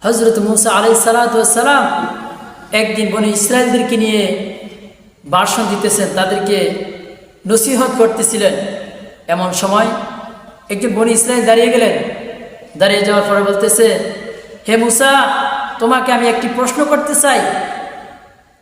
হযরত মুসা আলাইহিস সালাতু ওয়াস সালাম একদিন বনি ইসরায়েলদেরকে নিয়ে ভাষণ দিতেছেন, তাদেরকে নসিহত করতেছিলেন। এমন সময় একজন বনি ইসরায়েল দাঁড়িয়ে গেলেন। দাঁড়িয়ে যাওয়ার পরে বলতেছে, হে মুসা, তোমাকে আমি একটি প্রশ্ন করতে চাই,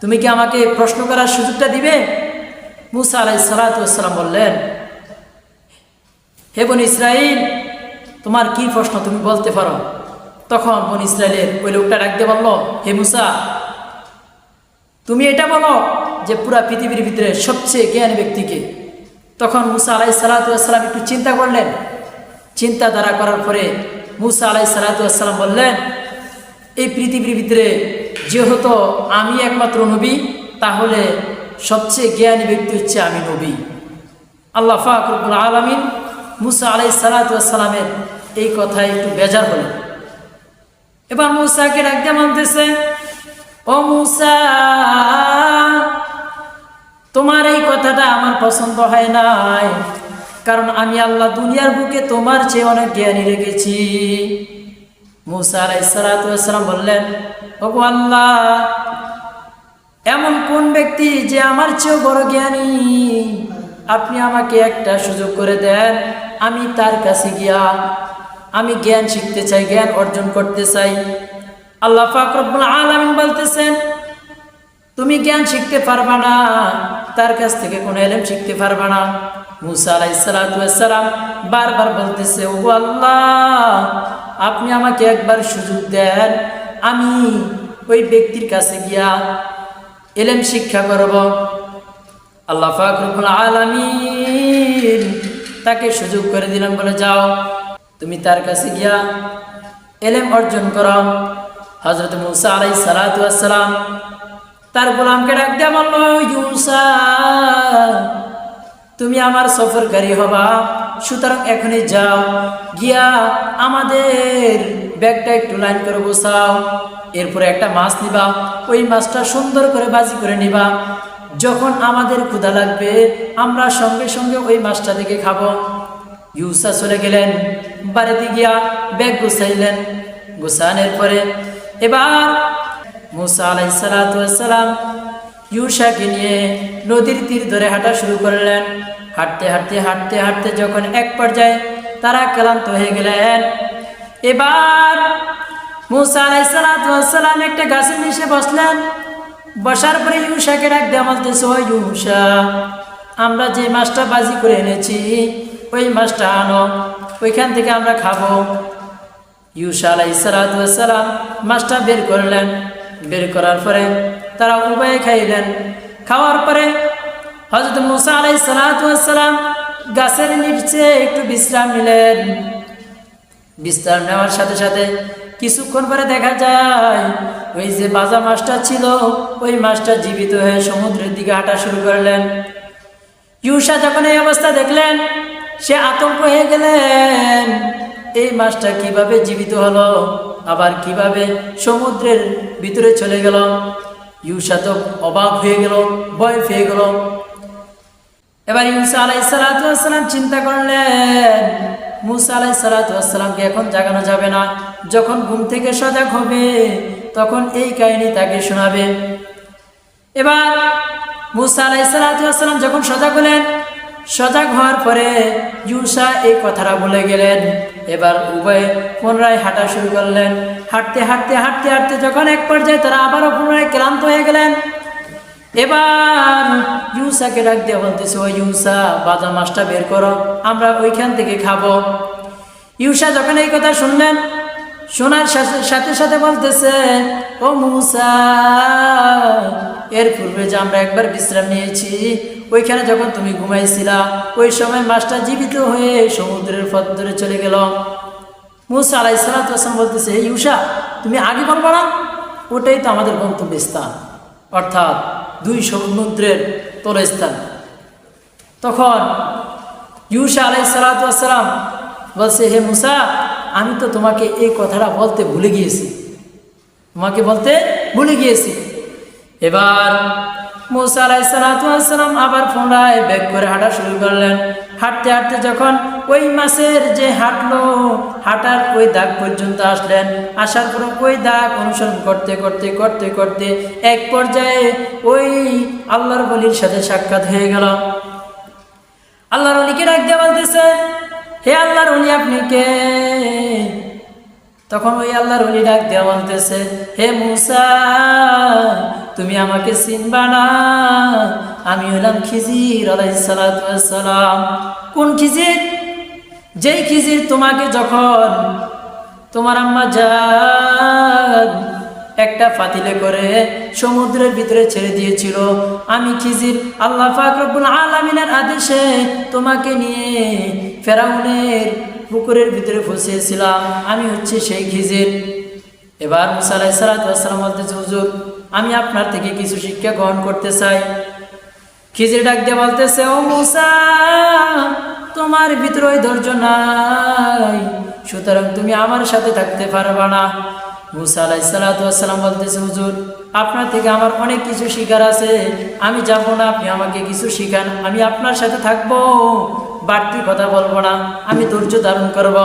তুমি কি আমাকে প্রশ্ন করার সুযোগটা দিবে? মুসা আলাইহিস সালাতু ওয়াস সালাম বললেন, হে বনি ইসরাইল, তোমার কি প্রশ্ন তুমি বলতে পারো। তখন বনি ইসরায়েলের ওই লোকটা ডাক দিয়ে বলল, হে মুসা, তুমি এটা বলো যে পুরা পৃথিবীর ভিতরে সবচেয়ে জ্ঞানী ব্যক্তিকে। তখন মুসা আলাইহিস সালাতু ওয়াস সালাম একটু চিন্তা করলেন। চিন্তাধারা করার পরে মুসা আলাইহিস সালাতু ওয়াস সালাম বললেন, এই পৃথিবীর ভিতরে যেহেতু আমি একমাত্র নবী, তাহলে সবচেয়ে জ্ঞানী ব্যক্তি হচ্ছে আমি নবী। আল্লাহ পাক রব্বুল আলামিন মুসা আলাইহিস সালাতু ওয়াস সালামের এই কথায় একটু বেজার হলেন। এবার মুসাকে ডাক দিয়ে বলতেছে, ও মুসা, তোমার এই কথাটা আমার পছন্দ হয় নাই, কারণ আমি আল্লাহ দুনিয়ার বুকে তোমার চেয়ে অনেক জ্ঞানী রেখেছি। মুসা আলাইহিস সালাতু ওয়াস সালাম বললেন, ওগো আল্লাহ, এমন কোন ব্যক্তি যে আমার চেয়েও বড় জ্ঞানী? আপনি আমাকে একটা সুযোগ করে দেন, আমি তার কাছে গিয়া আমি জ্ঞান শিখতে চাই, জ্ঞান অর্জন করতে চাই। আল্লাহ পাক রব্বুল আলামিন বলতেছেন, তুমি জ্ঞান শিখতে পারবা না, তার কাছ থেকে কোনো ইলম শিখতে পারবা না। মুসা আলাইহিস সালাতু ওয়াস সালাম বারবার বলতেছে, ওগো আল্লাহ, আপনি আমাকে একবার সুযোগ দেন, আমি ওই ব্যক্তির কাছে গিয়া ইলম শিক্ষা করব। আল্লাহ পাক রব্বুল আলামিন তাকে সুযোগ করে দিলেন, বলে যাও তুমি তার কাছে গিয়া ইলম অর্জন করো। হযরত মুসা আলাইহিস সালাতু ওয়াস সালাম তার গোলামকে ডাক দিয়ে বলল, ইউসা, তুমি আমার সফরকারী হবা, সুতরাং এখনই যাও, গিয়া আমাদের ব্যাগটা একটু লাইন করে বসাও, এরপরে একটা মাছ নিবা, ওই মাছটা সুন্দর করে ভাজি করে নিবা। যখন আমাদের ক্ষুধা লাগবে আমরা সঙ্গে সঙ্গে ওই মাছটা থেকে খাবো। ইউসা চলে গেলেন, বাড়িতে গিয়া ব্যাগ গুছাইলেন। গুছানোর পরে এবার মুসা আলাইহিস সালাতু ওয়াস সালাম ইউসাকে নিয়ে নদীর তীর ধরে হাঁটা শুরু করলেন। হাঁটতে হাঁটতে হাঁটতে হাঁটতে যখন এক পর্যায়ে তারা ক্লান্ত হয়ে গেলেন, এবার মুসা আলাইহিস সালাতু ওয়াস সালাম একটা গাছের নিচে বসলেন। বসার পরে ইউসাকে ডাক দিয়ে বলতেছে, ও ইউসা, আমরা যে মাছটা ভাজি করে এনেছি ওই মাছটা আনো, ওইখান থেকে আমরা খাবো। ইউসা আলাইহিস সালাতু ওয়াস সালাম মাছটা বের করলেন। বের করার পরে তারা উভয়ে খাইলেন। খাওয়ার পরে হযরত মুসা আলাইহিস সালাতু ওয়াস সালাম গাছের নিচে একটু বিশ্রাম নিলেন। বিশ্রাম নেওয়ার সাথে সাথে কিছুক্ষণ পরে দেখা যায় ওই যে ভাজা মাছটা ছিল ওই মাছটা জীবিত হয়ে সমুদ্রের দিকে হাঁটা শুরু করলেন। ইউসা যখন এই অবস্থা দেখলেন, সে আতঙ্ক হয়ে গেলেন, এই মাছটা কিভাবে জীবিত হলো, আবার কিভাবে সমুদ্রের ভিতরে চলে গেল। ইউসা তো অবাক হয়ে গেল, ভয় পেয়ে গেল। এবার ইউসা আলাইহিস সালাতু ওয়াস সালাম চিন্তা করলেন, মুসা আলাইহিস সালাতু ওয়াস সালামকে এখন জাগানো যাবে না, যখন ঘুম থেকে সজাগ হবে তখন এই কাহিনী তাকে শোনাবে। এবার মুসা আলাইহিস সালাতু ওয়াস সালাম যখন সজাগ হলেন, সজাগ হওয়ার পরে ইউসা এই কথাটা বলে গেলেন। এবার উভয়ে পুনরায় হাঁটা শুরু করলেন। হাঁটতে হাঁটতে হাঁটতে হাঁটতে যখন এক পর্যায়ে তারা আবারও পুনরায় ক্লান্ত হয়ে গেলেন, এবার ইউসাকে ডাক দিয়ে বলতেছে, ও ইউসা, ভাজা মাছটা বের করো, আমরা ওইখান থেকে খাবো। ইউসা যখন এই কথা শুনলেন, শোনার সাথে সাথে বলতেছে, ও মুসা, এর পূর্বে যে আমরা একবার বিশ্রাম নিয়েছি, ওইখানে যখন তুমি ঘুমাইছিলা ওই সময় মাছটা জীবিত হয়ে সমুদ্রের পথ ধরে চলে গেল। মুসা আলাইহিস সালাতু ওয়াস সালাম বলতেছে, হে ইউসা, তুমি আগে বলবা না? ওটাই তো আমাদের গন্তব্যস্থান, অর্থাৎ দুই সমুদ্রের তলস্থান। তখন ইউসা আলাইহিস সালাতু ওয়াস সালাম বলছে, হে মুসা, আমি তো তোমাকে এই কথাটা বলতে ভুলে গিয়েছি, তোমাকে বলতে ভুলে গিয়েছি। এবার মুসা আলাইহিস সালাতু ওয়াস সালাম আবার পুনরায় ব্যাক করে হাঁটা শুরু করলেন। হাঁটতে হাঁটতে যখন ওই মাছের যে হাঁটলো, হাঁটার ওই দাগ পর্যন্ত আসলেন, আসার পর ওই দাগ অনুসরণ করতে করতে করতে করতে এক পর্যায়ে ওই আল্লাহর ওলির সাথে সাক্ষাৎ হয়ে গেল। আল্লাহর ওলিকে ডাক দিয়ে বলতেছে, হে আল্লাহর ওলি আপনি কে? তখন ওই আল্লাহর ওলি ডাক দিয়ে বলতেছে, হে মূসা, তুমি আমাকে চিনবা না? আমি হলাম খিজির আলাইহিস সালাতু ওয়াস সালাম। কোন খিজির? যেই খিজির তোমাকে যখন তোমার আম্মা জান একটা পাতিলে করে সমুদ্রের ভিতরে ছেড়ে দিয়েছিল, আমি খিজির আল্লাহ পাক রব্বুল আলামিনের আদেশে তোমাকে নিয়ে ফেরাউনের পুকুরের ভিতরে ফসিয়েছিলাম, আমি হচ্ছে সেই খিজির। এবার মূসা আলাইহিস সালাতু ওয়াস সালাম বলতেছে, হুজুর আমি আপনার থেকে কিছু শিক্ষা গ্রহণ করতে চাই। খিজির ডাক দিয়ে বলতেছে, ও মূসা, তোমার ভিতরে ওই ধৈর্য নাই, সুতরাং তুমি আমার সাথে থাকতে পারবা না। মূসা আলাইহিস সালাতু ওয়াস সালাম বলতেছে, হুজুর আপনার থেকে আমার অনেক কিছু শিখার আছে, আমি যাবো না, আপনি আমাকে কিছু শিখান, আমি আপনার সাথে থাকবো, বাড়তি কথা বলবো না, আমি ধৈর্য ধারণ করব।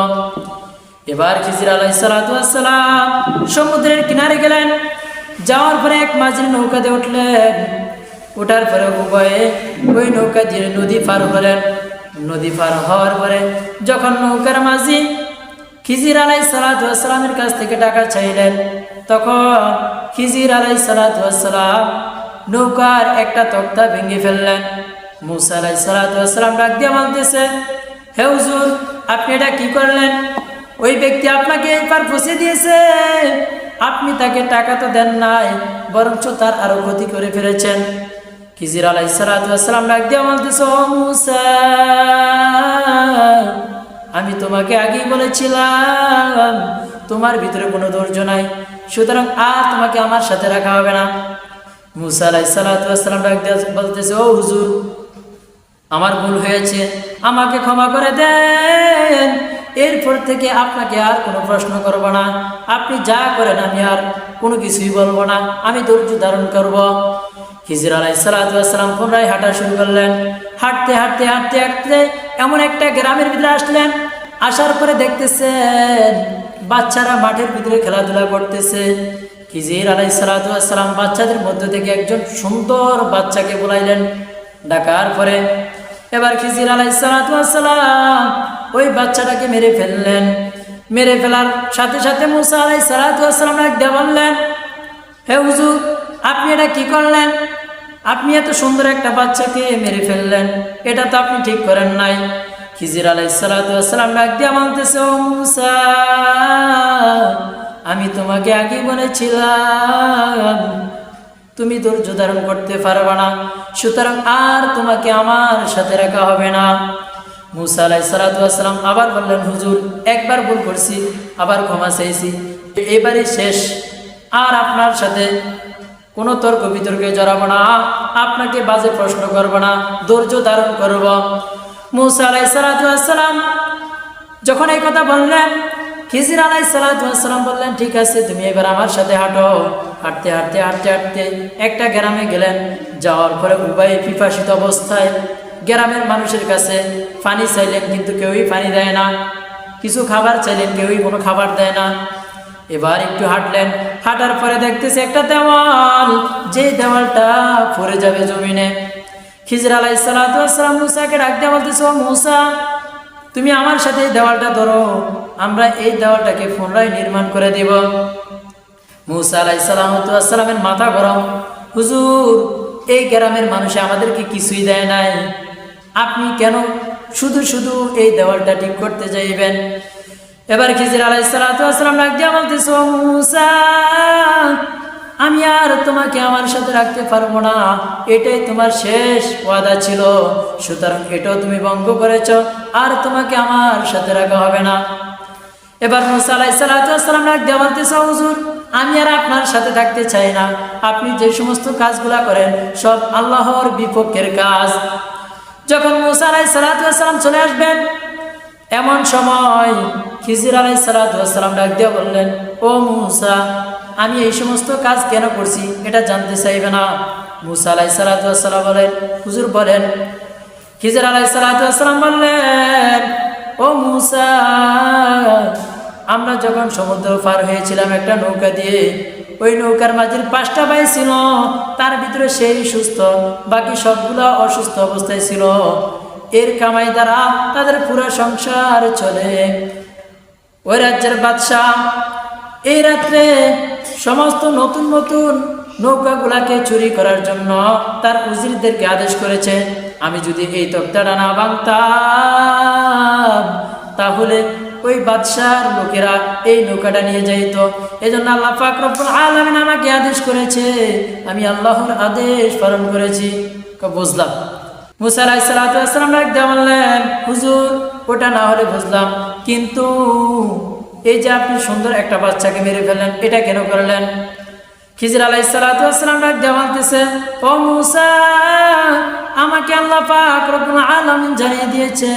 এবার খিজির আলাইহিস সালাতু ওয়াস সালাম সমুদ্রের কিনারে গেলেন, যাওয়ার পরে এক মাঝির নৌকাতে উঠলেন, ওঠার পরে উভয়ে ওই নৌকা দিয়ে নদী পার হলেন। নদী পার হওয়ার পরে যখন নৌকার মাঝি খিজির আলাইহিস সালাতু ওয়াস সালামের কাছ থেকে টাকা চাইলেন, তখন খিজির আলাইহিস সালাতু ওয়াস সালাম নৌকার একটা তক্তা ভেঙে ফেললেন। মূসা আলাইহিস সালাতু ওয়াস সালাম ডাক দিয়ে বলতেছে, হে হুজুর আপনি এটা কি করলেন? ওই ব্যক্তি আপনাকে এই পার ফসিয়ে দিয়েছে, আপনি তাকে টাকা তো দেন নাই, বরঞ্চ তার আরো ক্ষতি করে ফেলেছেন। খিজির আলাইহিস সালাতু ওয়াস সালাম ডাক দিয়ে বলতেছে, ও মূসা, আমি তোমাকে আগেই বলেছিলাম তোমার ভিতরে কোনো ধৈর্য নাই, সুতরাং আর তোমাকে আমার সাথে রাখা হবে না। মূসা আলাইহিস সালাতু ওয়াস সালাম ডাক দিয়ে বলতেছে, ও হুজুর আমার ভুল হয়েছে, আমাকে ক্ষমা করে দেন, এরপর থেকে আপনাকে আর কোনো প্রশ্ন করব না, আপনি যা করেন আমি আর কোনো কিছুই বলবো না, আমি ধৈর্য ধারণ করব। খিজির আলাইহিস সালাতু ওয়াস সালাম পুনরায় হাঁটা শুরু করলেন। হাঁটতে হাঁটতে হাঁটতে হাঁটতে এমন একটা গ্রামের ভিতরে আসলেন। আসার পরে দেখতেছেন বাচ্চারা মাঠের ভিতরে খেলাধুলা করতেছে। খিজির আলাইহিস সালাতু ওয়াস সালাম বাচ্চাদের মধ্যে থেকে একজন সুন্দর বাচ্চাকে বলাইলেন। ডাকার পরে এবার খিজির আলাইহিস সালাতু ওয়াস সালাম ওই বাচ্চাটাকে মেরে ফেললেন। মেরে ফেলার সাথে সাথে মূসা আলাইহিস সালাতু ওয়াস সালাম ডাক দিয়ে বললেন, হে হুজুর আপনি এটা কি করলেন? আপনি এত সুন্দর একটা বাচ্চাকে মেরে ফেললেন, এটা তো আপনি ঠিক করেন নাই। খিজির আলাইহিস সালাতু ওয়াস সালাম ডাক দিয়ে বলতেছে, ও মূসা, আমি তোমাকে আগে বলেছিলাম তুমি ধৈর্য ধারণ করতে পারবে না, সুতরাং আর তোমাকে আমার সাথে রাখা হবে না। মূসা আলাইহিস সালাতু ওয়াস সালাম আবার বললেন, হুজুর একবার ভুল করছি, আবার ক্ষমা চাইছি, এবারই শেষ, আর আপনার সাথে কোনো তর্ক বিতর্কে জড়াবো না, আপনাকে বাজে প্রশ্ন করবো না, ধৈর্য ধারণ করব। মূসা আলাইহিস সালাতু ওয়াস সালাম যখন এই কথা বললেন, খিজির আলাইহিস সালাতু ওয়াস সালাম বললেন, ঠিক আছে তুমি এবার আমার সাথে হাঁটো। হাঁটতে হাঁটতে হাঁটতে হাঁটতে একটা গ্রামে গেলেন। যাওয়ার পরে উভয়ে পিপাসিত অবস্থায় গ্রামের মানুষের কাছে পানি চাইলেন, কিন্তু কেউই পানি দেয় না। কিছু খাবার চাইলেন, কেউই কোনো খাবার দেয় না। এবার একটু হাঁটলেন। হাঁটার পরে দেখতেছে একটা দেওয়াল, যে দেওয়ালটা পড়ে যাবে জমিনে। খিজির আলাইহিস সালাতু ওয়াস সালাম মূসাকে ডাক দিয়ে বলতেছে, ও মূসা, তুমি আমার সাথে এই দেওয়ালটা ধরো, আমরা এই দেওয়ালটাকে পুনরায় নির্মাণ করে দিব। মূসা আলাইহিস সালাতু ওয়াস সালামের মাথা গরম, হুজুর এই গ্রামের মানুষে আমাদেরকে কিছুই দেয় নাই, আপনি কেন শুধু শুধু এই দেওয়ালটা ঠিক করতে যাইবেন? এবার খিজির আলাইহিস সালাতু ওয়াস সালাম ডাক দিয়ে বলতেছে, ও মূসা, আমি আর তোমাকে আমার সাথে রাখতে পারবো না, এটাই তোমার শেষ ওয়াদা ছিল, সুতরাং এটাও তুমি ভঙ্গ করেছো, আর তোমাকে আমার সাথে রাখা হবে না। এবার মূসা আলাইহিস সালাতু ওয়াস সালাম ডাক দিয়ে বলতেছে, হুজুর আমি আর আপনার সাথে থাকতে চাই না, আপনি যে সমস্ত কাজগুলা করেন সব আল্লাহর বিপক্ষের কাজ। যখন মূসা আলাইহিস সালাতু ওয়াস সালাম চলে আসবেন, এমন সময় খিজির আলাইহিস সালাতু ওয়াস সালাম ডাক দিয়ে বললেন, ও মূসা, আমি এই সমস্ত কাজ কেন করছি এটা জানতে চাইবে না? মূসা আলাইহিস সালাতু ওয়াস সালাম বলেন, হুজুর বলেন। খিজির আলাইহিস সালাম বললেন, ও মূসা, আমরা যখন সমুদ্র পার হয়েছিলাম একটা নৌকা দিয়ে, ওই নৌকার মাঝির 5টা ভাই ছিল, তার ভিতরে সেই সুস্থ, বাকি সবগুলো অসুস্থ অবস্থায় ছিল। এর কামাই দ্বারা তাদের পুরো সংসার চলে। ওই রাজ্যের বাদশাহ এই রাত্রে সমস্ত নতুন নতুন নৌকাগুলাকে চুরি করার জন্য তার উজিরদেরকে আদেশ করেছে। আমি যদি এই তক্তাটা না ভাঙতাম তাহলে ওই বাদশার লোকেরা এই নৌকাটা নিয়ে যাইত। এজন্য আল্লাহ পাক রব্বুল আলামিন আমাকে আদেশ করেছে, আমি আল্লাহর আদেশ পালন করেছি। বুঝলাম। মুসা আলাইহিস সালাম একদম বললেন, হুজুর ওটা না হলে বুঝলাম, কিন্তু এই যে আপনি সুন্দর একটা বাচ্চাকে মেরে ফেললেন, এটা কেন করলেন? খিজির আলাইহিস সালাম একদম বলতেছে, ও মুসা, আমাকে আল্লাহ পাক রব্বুল আলামিন জানিয়ে দিয়েছে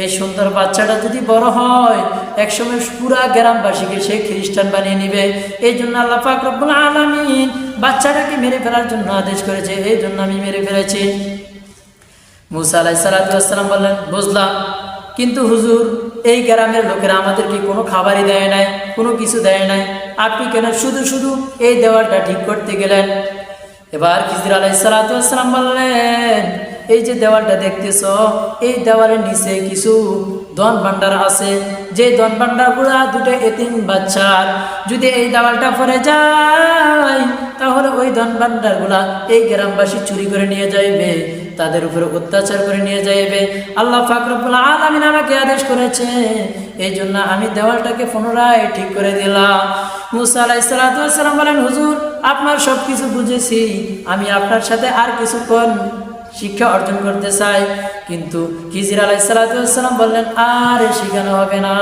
এই সুন্দর বাচ্চাটা যদি বড় হয় একসময় পুরা গ্রামবাসীকে সে খ্রিস্টান বানিয়ে নিবে। এই জন্য আল্লাহ পাক রব্বুল আলামিন বাচ্চাটাকে মেরে ফেলার জন্য আদেশ করেছে, এই জন্য আমি মেরে ফেলেছি। মুসা আলাইহিস সালাম বললেন, বুঝলাম, কিন্তু হুজুর এই গ্রামের লোকেরা আমাদেরকে কোনো খাবারই দেয় নাই, কোনো কিছু দেয় নাই, আপনি কেন শুধু শুধু এই দেওয়ালটা ঠিক করতে গেলেন? এবার খিজির আলাইহিস সালাম বললেন, এই যে দেওয়ালটা দেখতেছ, এই দেওয়ালের নিচে কিছু ধন ভাণ্ডার আছে, যে ধন ভাণ্ডারগুলা 2টা এতিম বাচ্চার। যদি এই দেওয়ালটা পড়ে যায় তাহলে ওই ধন ভাণ্ডারগুলা এই গ্রামবাসী চুরি করে নিয়ে যাইবে, তাদের উপরে অত্যাচার করে নিয়ে যাইবে। আল্লাহ পাক রব্বুল আলামিন আমাকে আদেশ করেছে, এই জন্য আমি দেওয়ালটাকে পুনরায় ঠিক করে দিলাম। মুসা আলাইহিস সালাম বলেন, হুজুর আপনার সব কিছু বুঝেছি, আমি আপনার সাথে আর কিছুক্ষণ শিক্ষা অর্জন করতে চাই। কিন্তু খিজির আলাইহিস সালাম বললেন, আর শেখানো হবে না।